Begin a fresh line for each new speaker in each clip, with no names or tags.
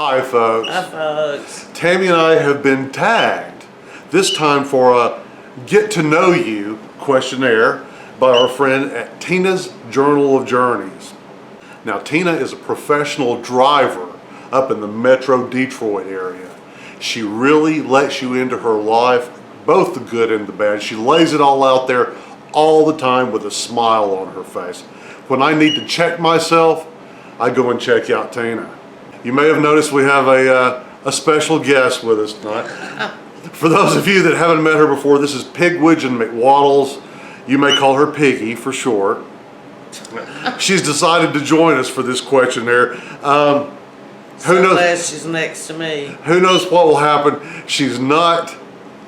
Hi folks.
Hi folks.
Tammy and I have been tagged, this time for a get to know you questionnaire by our friend at Tina's Journal of Journeys. Now Tina is a professional driver up in the Metro Detroit area. She really lets you into her life, both the good and the bad. She lays it all out there all the time with a smile on her face. When I need to check myself, I go and check out Tina. You may have noticed we have a special guest with us tonight. For those of you that haven't met her before, this is Pigwidgeon McWaddles. You may call her Piggy for short. She's decided to join us for this questionnaire.
So glad she's next to me.
Who knows what will happen? She's not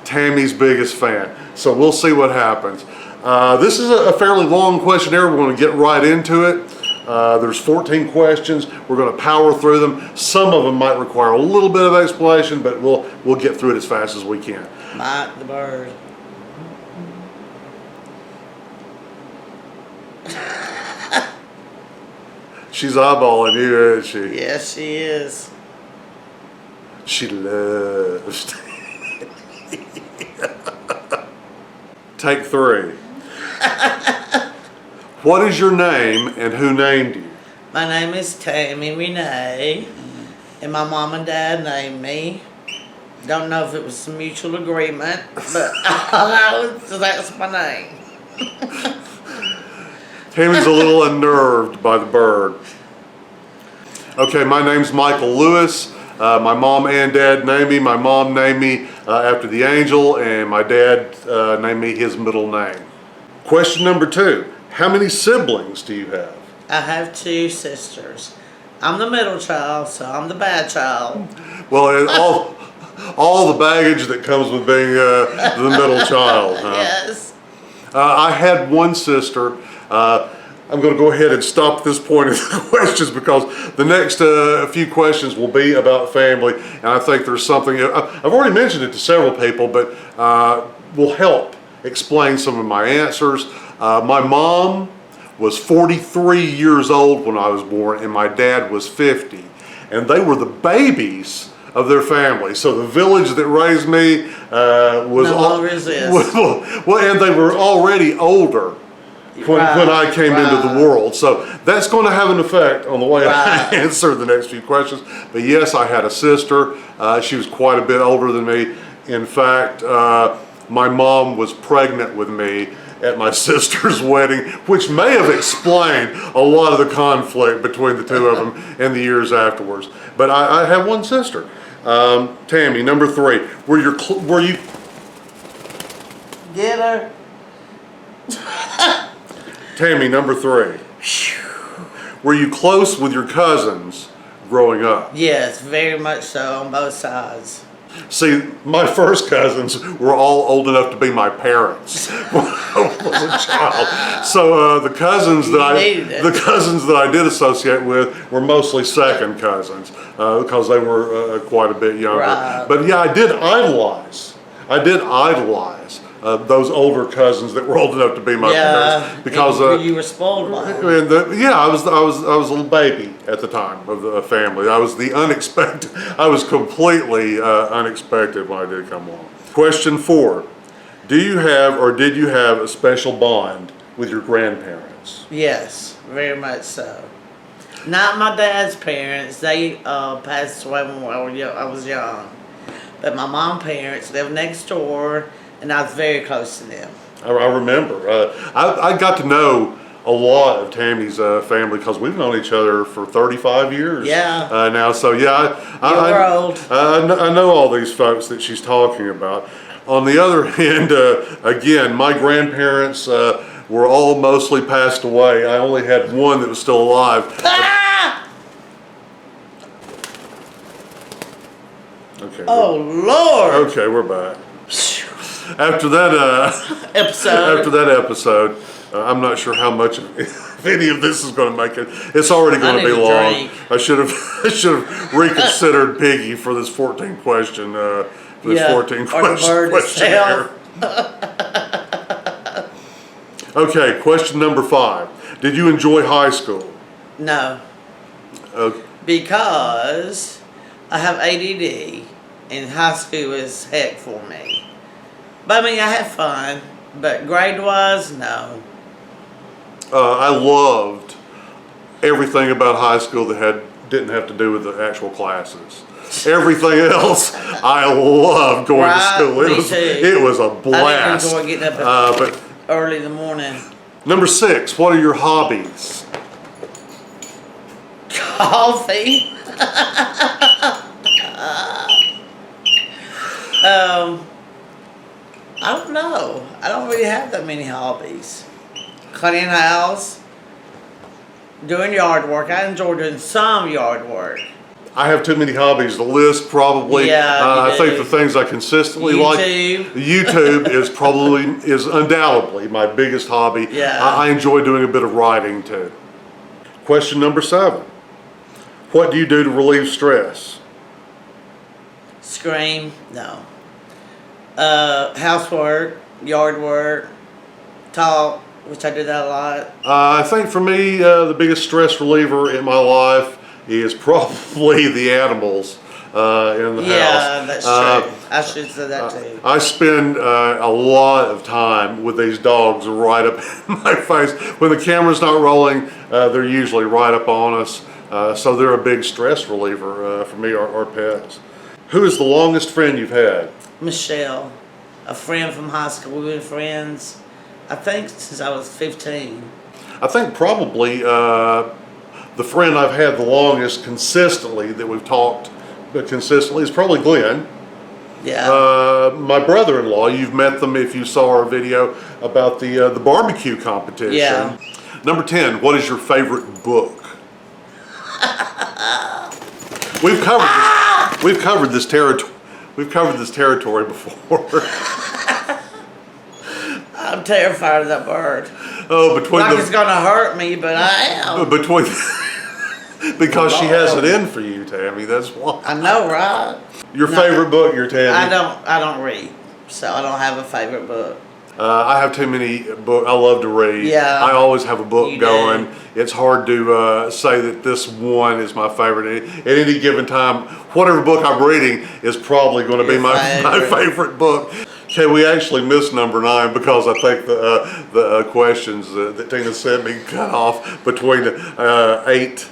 Tammy's biggest fan, so we'll see what happens. This is a fairly long questionnaire. We're going to get right into it. There's 14 questions. We're going to power through them. Some of them might require a little bit of explanation, but we'll get through it as fast as we can.
Mike the bird.
She's eyeballing you, isn't she?
Yes, she is.
She loves. Take 3. What is your name and who named you?
My name is Tammy Renee, and my mom and dad named me. Don't know if it was a mutual agreement, but that's my name.
Tammy's a little unnerved by the bird. Okay, my name's Michael Lewis. My mom and dad named me. My mom named me after the angel, and my dad named me his middle name. Question number 2. How many siblings do you have?
I have 2 sisters. I'm the middle child, so I'm the bad child.
Well, all the baggage that comes with being the middle child. Huh?
Yes.
I had one sister. I'm going to go ahead and stop this point in the questions because the next few questions will be about family, and I think there's something, I've already mentioned it to several people, but will help explain some of my answers. My mom was 43 years old when I was born, and my dad was 50, and they were the babies of their family. So the village that raised me was
no longer exists.
Well, and they were already older when I came into the world. So that's going to have an effect on the way I answer the next few questions. But yes, I had a sister. She was quite a bit older than me. In fact, my mom was pregnant with me at my sister's wedding, which may have explained a lot of the conflict between the two of them in the years afterwards. But I had one sister. Tammy, number 3. Were you?
Get her.
Tammy, number 3. Were you close with your cousins growing up?
Yes, very much so on both sides.
See, my first cousins were all old enough to be my parents when I was a child. So the cousins that I did associate with were mostly second cousins because they were quite a bit younger.
Right.
But yeah, I did idolize those older cousins that were old enough to be my parents because
you were spoiled by them.
I was a little baby at the time of the family. I was the unexpected. I was completely unexpected when I did come along. Question 4: do you have or did you have a special bond with your grandparents?
Yes, very much so. Not my dad's parents. They passed away when I was young. But my mom's parents lived next door, and I was very close to them.
I remember. I got to know a lot of Tammy's family because we've known each other for 35 years now. So yeah, I know all these folks that she's talking about. On the other hand, again, my grandparents were all mostly passed away. I only had one that was still alive. Okay.
Oh Lord!
Okay, we're back. After that episode, I'm not sure how much of any of this is going to make it. It's already going to be long. I should have reconsidered Piggy for this 14 question. Questionnaire. Okay, question number 5. Did you enjoy high school?
No.
Okay.
Because I have ADD, and high school was heck for me. But I mean, I had fun, but grade-wise, no.
I loved everything about high school that didn't have to do with the actual classes. Everything else, I loved going to school. It was a blast.
I didn't enjoy getting up early in the morning.
Number 6, what are your hobbies?
Coffee. I don't know. I don't really have that many hobbies. Cleaning house, doing yard work. I enjoy doing some yard work.
I have too many hobbies to list, probably.
Yeah,
I think the things I consistently
YouTube.
like. YouTube is undoubtedly my biggest hobby.
Yeah.
I enjoy doing a bit of writing too. Question number 7. What do you do to relieve stress?
Scream, no. Housework, yard work, talk, which I do that a lot.
I think for me, the biggest stress reliever in my life is probably the animals in the house.
Yeah, that's true. I should say that too.
I spend a lot of time with these dogs right up in my face. When the camera's not rolling, they're usually right up on us. So they're a big stress reliever for me, our pets. Who is the longest friend you've had?
Michelle, a friend from high school. We've been friends, I think, since I was 15.
I think probably the friend I've had the longest consistently that we've talked consistently is probably Glenn.
Yeah.
My brother-in-law, you've met them if you saw our video about the barbecue competition.
Yeah.
Number 10, what is your favorite book? We've covered this territory. We've covered this territory before.
I'm terrified of that bird.
Oh, between
it's gonna hurt me, but I am.
Because she has it in for you, Tammy. That's why.
I know, right?
Your favorite book, your Tammy?
I don't read, so I don't have a favorite book.
I have too many books. I love to read.
Yeah.
I always have a book
You
going.
do.
It's hard to say that this one is my favorite. At any given time, whatever book I'm reading is probably going to be my favorite book. Okay, we actually missed number 9 because I think the questions that Tina sent me cut off between 8.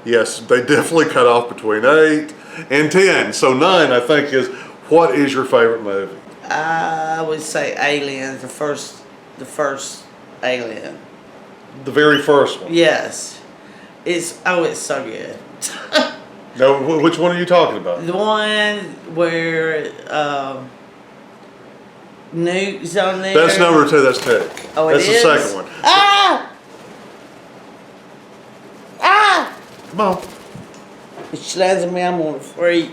Yes, they definitely cut off between 8 and 10. So 9, I think, is what is your favorite movie?
I would say Aliens, the first Alien.
The very first one.
Yes, it's so good.
No, which one are you talking about?
The one where Newt's on there.
That's number 2. That's 2.
Oh,
that's
is?
the second one.
Ah! Ah!
Come on.
If she lands on me, I'm gonna freak.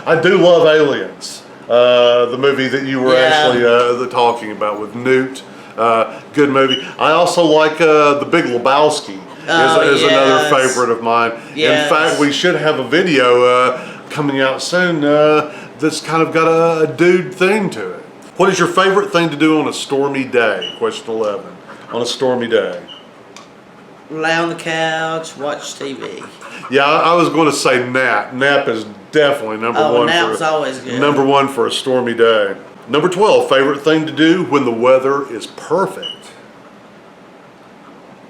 I do love Aliens, the movie that you were actually talking about with Newt. Good movie. I also like The Big Lebowski. Is another favorite of mine.
Yes.
In fact, we should have a video coming out soon that's kind of got a dude theme to it. What is your favorite thing to do on a stormy day? Question 11. On a stormy day.
Lay on the couch, watch TV.
Yeah, I was going to say nap. Nap is definitely number 1.
Nap's always good.
Number 1 for a stormy day. Number 12, favorite thing to do when the weather is perfect.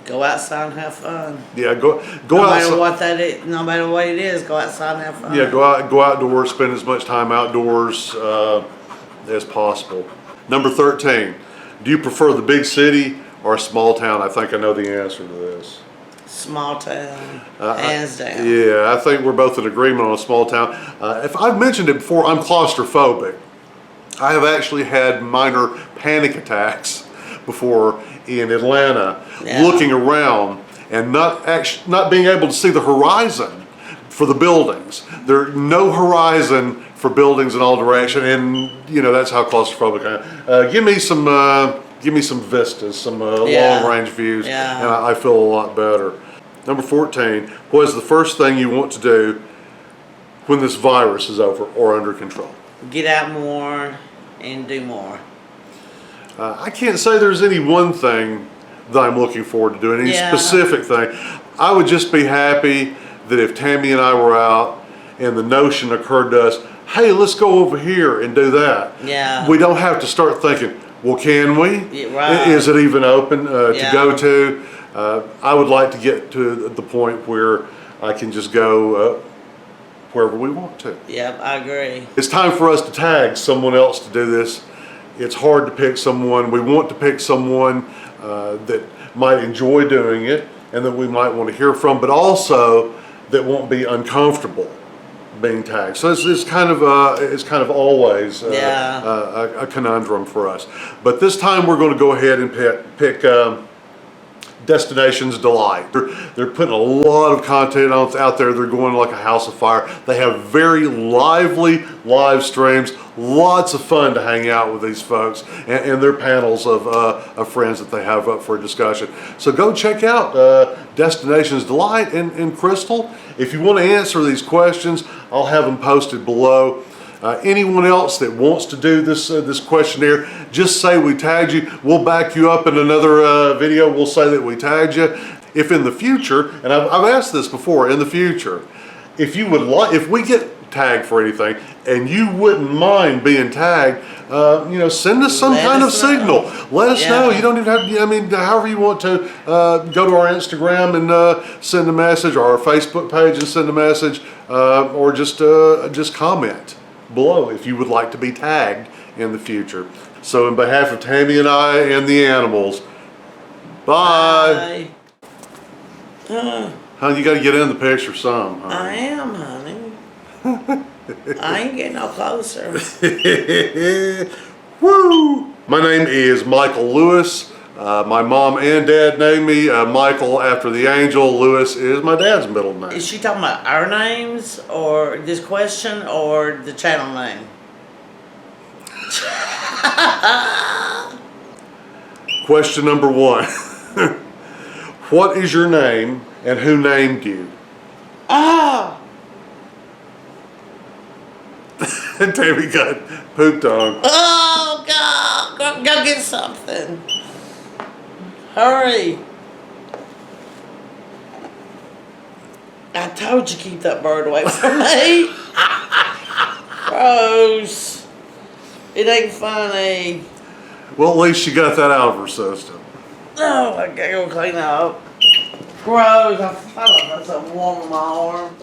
Go outside and have fun.
Yeah, go
no
outside.
Matter what that is, no matter what it is, go outside and have fun.
Yeah, go outdoors, spend as much time outdoors as possible. Number 13, do you prefer the big city or a small town? I think I know the answer to this.
Small town, hands down.
Yeah, I think we're both in agreement on a small town. If I've mentioned it before, I'm claustrophobic. I have actually had minor panic attacks before in Atlanta, looking around and not being able to see the horizon for the buildings. There's no horizon for buildings in all directions, and that's how claustrophobic I am. Give me some vistas, some long range views, and I feel a lot better. Number 14, what is the first thing you want to do when this virus is over or under control?
Get out more and do more.
I can't say there's any one thing that I'm looking forward to doing, any specific thing. I would just be happy that if Tammy and I were out and the notion occurred to us, hey, let's go over here and do that.
Yeah.
We don't have to start thinking, well, can we?
Yeah, right.
Is it even open to
Yeah.
go to? I would like to get to the point where I can just go wherever we want to.
Yep, I agree.
It's time for us to tag someone else to do this. It's hard to pick someone. We want to pick someone that might enjoy doing it and that we might want to hear from, but also that won't be uncomfortable being tagged. So it's kind of always a conundrum for us. But this time we're going to go ahead and pick Destinations Delight. They're putting a lot of content out there. They're going like a house of fire. They have very lively live streams. Lots of fun to hang out with these folks and their panels of friends that they have up for discussion. So go check out Destinations Delight and Crystal. If you want to answer these questions, I'll have them posted below. Anyone else that wants to do this questionnaire, just say we tagged you. We'll back you up in another video. We'll say that we tagged you. If in the future, and I've asked this before, in the future, if you would like, if we get tagged for anything and you wouldn't mind being tagged, send us some kind of signal. Let us know. You don't even have to, I mean, however you want to, go to our Instagram and send a message, or our Facebook page and send a message, or just comment below if you would like to be tagged in the future. So in behalf of Tammy and I and the animals, bye. Honey, you got to get in the picture some, honey.
I am, honey. I ain't getting no closer.
Woo! My name is Michael Lewis. My mom and dad named me Michael after the angel. Lewis is my dad's middle name.
Is she talking about our names, or this question, or the channel name?
Question number 1. What is your name and who named you?
Oh!
Tammy got pooped on.
Oh, God! Go get something. Hurry. I told you keep that bird away from me. Gross. It ain't funny.
Well, at least she got that out of her system.
Oh, I gotta go clean up. Gross. I thought I was so warm on my arm.